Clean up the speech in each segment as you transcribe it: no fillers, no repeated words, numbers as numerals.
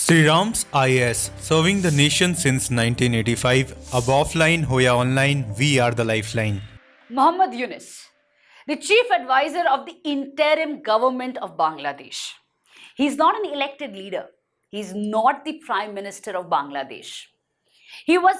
Sri Ram's IS, serving the nation since 1985. Ab offline, hoya online, we are the lifeline. Muhammad Yunus, the chief advisor of the interim government of Bangladesh. He's not an elected leader. He's not the prime minister of Bangladesh. He was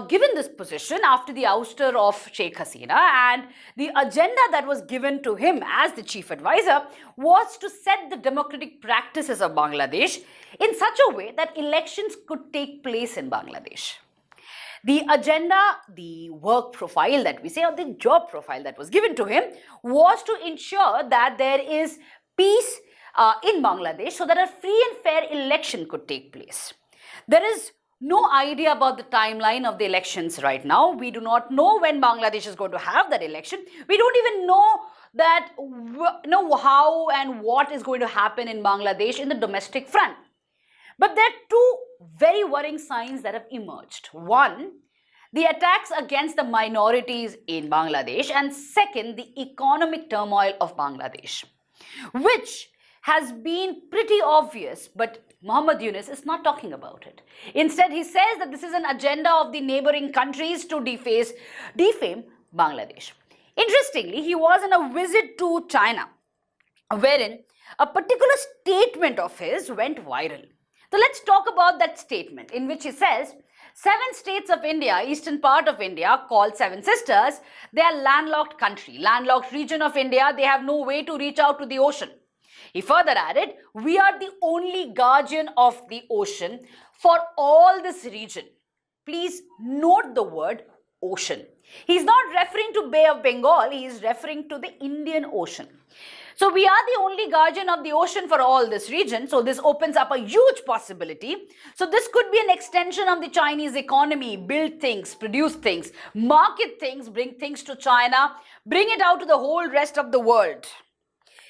given this position after the ouster of Sheikh Hasina, and the agenda that was given to him as the chief advisor was to set the democratic practices of Bangladesh in such a way that elections could take place in Bangladesh. The agenda, the work profile that we say, or the job profile that was given to him, was to ensure that there is peace in Bangladesh so that a free and fair election could take place. There is no idea about the timeline of the elections right now. We do not know when Bangladesh is going to have that election. We don't even know how and what is going to happen in Bangladesh in the domestic front. But there are two very worrying signs that have emerged. One, the attacks against the minorities in Bangladesh, and second, the economic turmoil of Bangladesh, which has been pretty obvious, but Muhammad Yunus is not talking about it. Instead, he says that this is an agenda of the neighboring countries to defame Bangladesh. Interestingly, he was on a visit to China, wherein a particular statement of his went viral. So let's talk about that statement in which he says, 7 states of India, eastern part of India, called Seven Sisters, they are landlocked country, landlocked region of India, they have no way to reach out to the ocean. He further added, we are the only guardian of the ocean for all this region. Please note the word ocean. He's not referring to Bay of Bengal, he is referring to the Indian Ocean. So we are the only guardian of the ocean for all this region. So this opens up a huge possibility. So this could be an extension of the Chinese economy, build things, produce things, market things, bring things to China, bring it out to the whole rest of the world.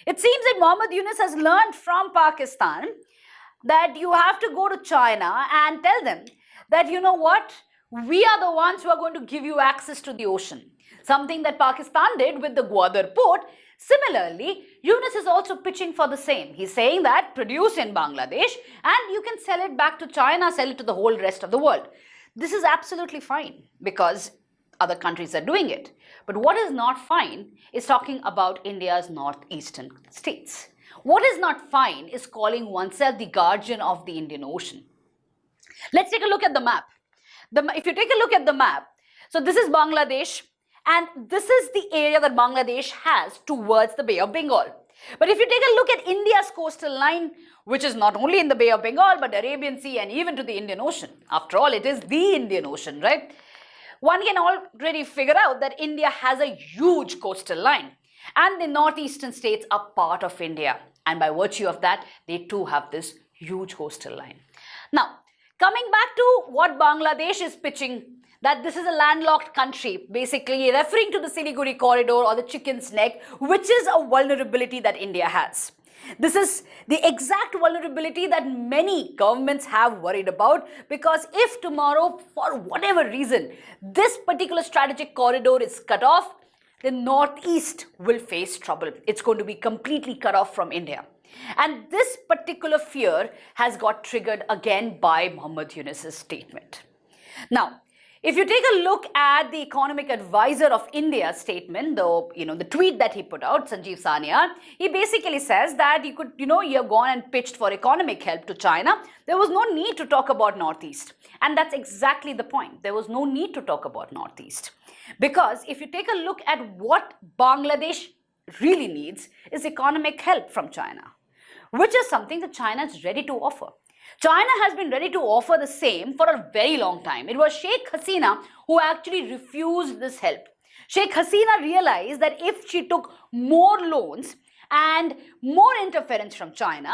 It seems that Muhammad Yunus has learned from Pakistan that you have to go to China and tell them that, you know what, we are the ones who are going to give you access to the ocean. Something that Pakistan did with the Gwadar port. Similarly, Yunus is also pitching for the same. He's saying that produce in Bangladesh and you can sell it back to China, sell it to the whole rest of the world. This is absolutely fine because other countries are doing it. But what is not fine is talking about India's northeastern states. What is not fine is calling oneself the guardian of the Indian Ocean. Let's take a look at the map. If you take a look at the map, so this is Bangladesh, and this is the area that Bangladesh has towards the Bay of Bengal. But if you take a look at India's coastal line, which is not only in the Bay of Bengal, but Arabian Sea and even to the Indian Ocean. After all, it is the Indian Ocean, right? One can already figure out that India has a huge coastal line. And the northeastern states are part of India. And by virtue of that, they too have this huge coastal line. Now, coming back to what Bangladesh is pitching, that this is a landlocked country, basically referring to the Siliguri corridor or the chicken's neck, which is a vulnerability that India has. This is the exact vulnerability that many governments have worried about, because if tomorrow, for whatever reason, this particular strategic corridor is cut off, the Northeast will face trouble. It's going to be completely cut off from India. And this particular fear has got triggered again by Muhammad Yunus's statement. Now, if you take a look at the economic advisor of India's statement, the tweet that he put out, Sanjeev Sania, he basically says that you have gone and pitched for economic help to China. There was no need to talk about Northeast. And that's exactly the point. There was no need to talk about Northeast. Because if you take a look at what Bangladesh really needs is economic help from China, which is something that China is ready to offer. China has been ready to offer the same for a very long time. It was Sheikh Hasina who actually refused this help. Sheikh Hasina realized that if she took more loans and more interference from China,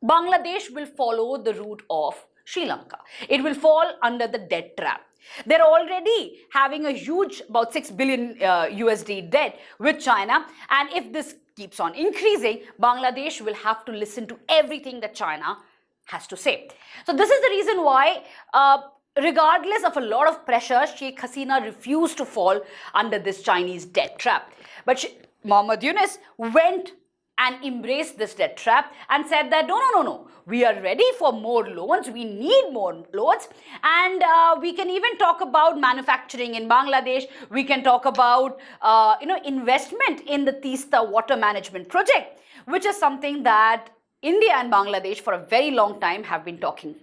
Bangladesh will follow the route of Sri Lanka. It will fall under the debt trap. They're already having a huge, about 6 billion USD debt with China, and if this keeps on increasing, Bangladesh will have to listen to everything that China has to say. So this is the reason why, regardless of a lot of pressure, Sheikh Hasina refused to fall under this Chinese debt trap. But Muhammad Yunus went and embraced this debt trap and said that no, we are ready for more loans, we need more loans, and we can even talk about manufacturing in Bangladesh, we can talk about investment in the Teesta water management project, which is something that India and Bangladesh for a very long time have been talking.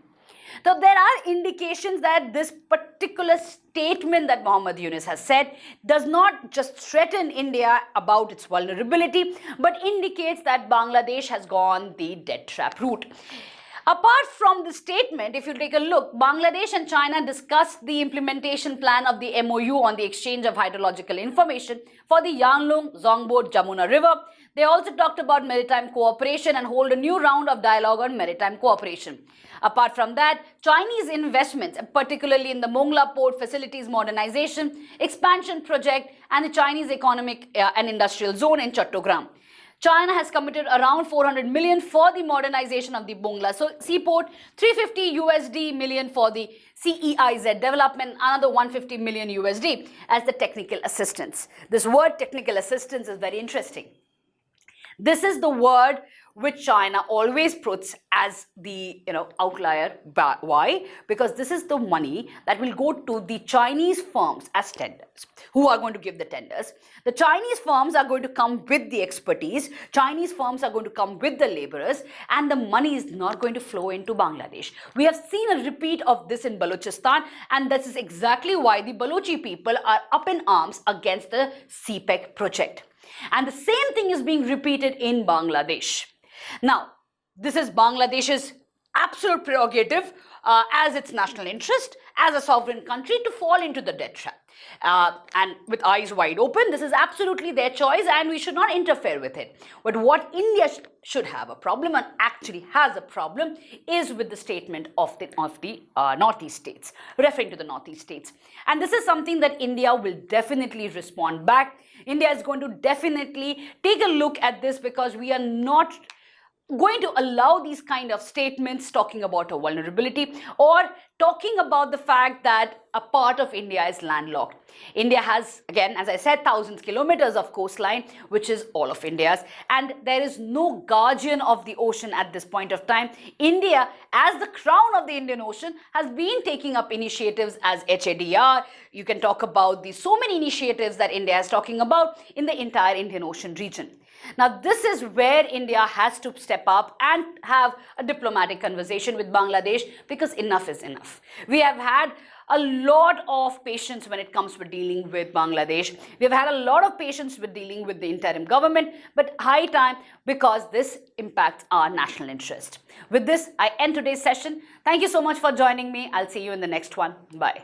So there are indications that this particular statement that Muhammad Yunus has said does not just threaten India about its vulnerability, but indicates that Bangladesh has gone the debt trap route. Apart from the statement, if you take a look, Bangladesh and China discussed the implementation plan of the MOU on the exchange of hydrological information for the Yanglong, Zongbo, Jamuna River. They also talked about maritime cooperation and hold a new round of dialogue on maritime cooperation. Apart from that, Chinese investments, particularly in the Mongla Port Facilities Modernization, Expansion Project and the Chinese Economic and Industrial Zone in Chattogram. China has committed around 400 million for the modernization of the Mongla seaport, 350 USD million for the CEIZ development, another 150 million USD as the technical assistance. This word technical assistance is very interesting. This is the word which China always puts as the outlier. Why? Because this is the money that will go to the Chinese firms as tenders. Who are going to give the tenders? The Chinese firms are going to come with the expertise. Chinese firms are going to come with the laborers, and the money is not going to flow into Bangladesh. We have seen a repeat of this in Balochistan, and this is exactly why the Balochi people are up in arms against the CPEC project. And the same thing is being repeated in Bangladesh. Now, this is Bangladesh's absolute prerogative as its national interest, as a sovereign country, to fall into the debt trap. And with eyes wide open, this is absolutely their choice and we should not interfere with it. But what India should have a problem, and actually has a problem, is with the statement of the Northeast states, referring to the Northeast states. And this is something that India will definitely respond back. India is going to definitely take a look at this, because we are not going to allow these kind of statements talking about a vulnerability or talking about the fact that a part of India is landlocked. India has, again, as I said, thousands of kilometers of coastline, which is all of India's, and there is no guardian of the ocean at this point of time. India, as the crown of the Indian Ocean, has been taking up initiatives as HADR. You can talk about so many initiatives that India is talking about in the entire Indian Ocean region. Now, this is where India has to step up and have a diplomatic conversation with Bangladesh, because enough is enough. We have had a lot of patience when it comes to dealing with Bangladesh. We've had a lot of patience with dealing with the interim government, but high time, because this impacts our national interest. With this, I end today's session. Thank you so much for joining me. I'll see you in the next one. Bye.